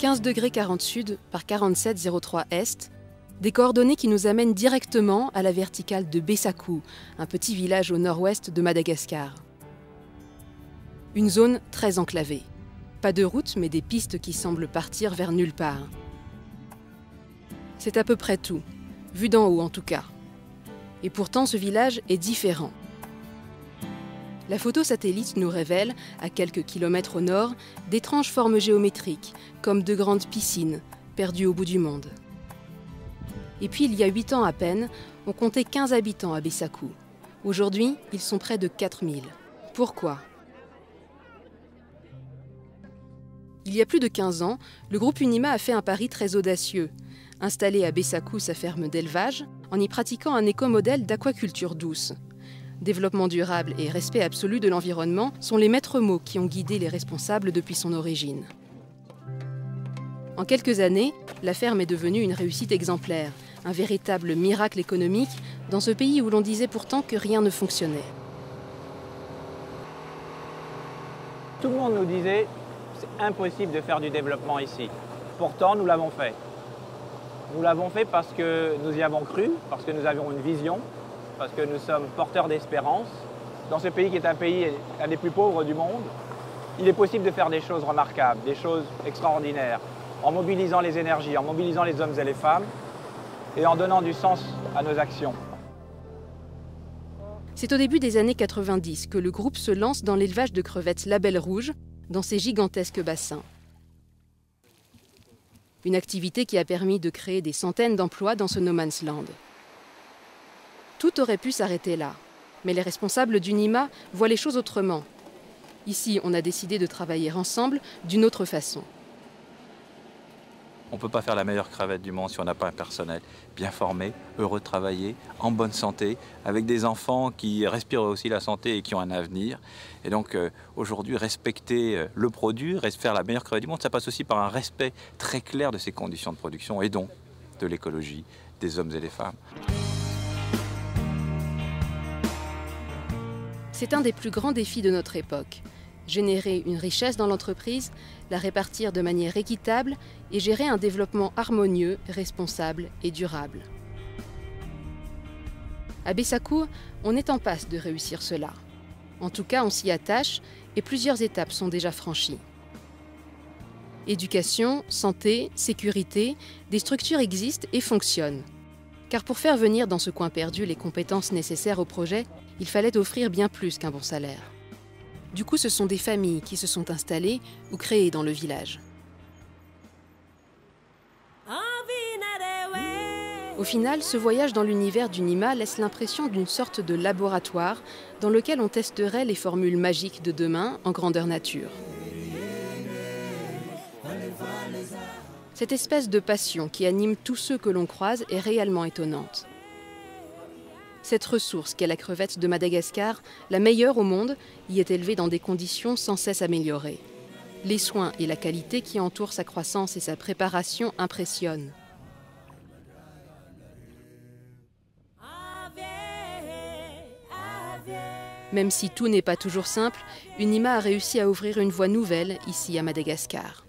15° sud par 47,03 est, des coordonnées qui nous amènent directement à la verticale de Bessakou, un petit village au nord-ouest de Madagascar. Une zone très enclavée. Pas de route, mais des pistes qui semblent partir vers nulle part. C'est à peu près tout, vu d'en haut en tout cas. Et pourtant, ce village est différent. La photo satellite nous révèle, à quelques kilomètres au nord, d'étranges formes géométriques, comme de grandes piscines, perdues au bout du monde. Et puis, il y a 8 ans à peine, on comptait 15 habitants à Bessakou. Aujourd'hui, ils sont près de 4000. Pourquoi ? Il y a plus de 15 ans, le groupe Unima a fait un pari très audacieux. Installer à Bessakou sa ferme d'élevage, en y pratiquant un éco-modèle d'aquaculture douce. Développement durable et respect absolu de l'environnement sont les maîtres mots qui ont guidé les responsables depuis son origine. En quelques années, la ferme est devenue une réussite exemplaire, un véritable miracle économique dans ce pays où l'on disait pourtant que rien ne fonctionnait. Tout le monde nous disait c'est impossible de faire du développement ici. Pourtant, nous l'avons fait. Nous l'avons fait parce que nous y avons cru, parce que nous avions une vision, parce que nous sommes porteurs d'espérance. Dans ce pays qui est un des plus pauvres du monde, il est possible de faire des choses remarquables, des choses extraordinaires, en mobilisant les énergies, en mobilisant les hommes et les femmes, et en donnant du sens à nos actions. C'est au début des années 90 que le groupe se lance dans l'élevage de crevettes label rouge dans ces gigantesques bassins. Une activité qui a permis de créer des centaines d'emplois dans ce no man's land. Tout aurait pu s'arrêter là, mais les responsables d'Unima voient les choses autrement. Ici, on a décidé de travailler ensemble d'une autre façon. On ne peut pas faire la meilleure crevette du monde si on n'a pas un personnel bien formé, heureux de travailler, en bonne santé, avec des enfants qui respirent aussi la santé et qui ont un avenir. Et donc aujourd'hui, respecter le produit, faire la meilleure crevette du monde, ça passe aussi par un respect très clair de ses conditions de production et donc de l'écologie, des hommes et des femmes. C'est un des plus grands défis de notre époque. Générer une richesse dans l'entreprise, la répartir de manière équitable et gérer un développement harmonieux, responsable et durable. À Bessakou, on est en passe de réussir cela. En tout cas, on s'y attache et plusieurs étapes sont déjà franchies. Éducation, santé, sécurité, des structures existent et fonctionnent. Car pour faire venir dans ce coin perdu les compétences nécessaires au projet, il fallait offrir bien plus qu'un bon salaire. Du coup, ce sont des familles qui se sont installées ou créées dans le village. Au final, ce voyage dans l'univers d'Unima laisse l'impression d'une sorte de laboratoire dans lequel on testerait les formules magiques de demain en grandeur nature. Cette espèce de passion qui anime tous ceux que l'on croise est réellement étonnante. Cette ressource qu'est la crevette de Madagascar, la meilleure au monde, y est élevée dans des conditions sans cesse améliorées. Les soins et la qualité qui entourent sa croissance et sa préparation impressionnent. Même si tout n'est pas toujours simple, Unima a réussi à ouvrir une voie nouvelle ici à Madagascar.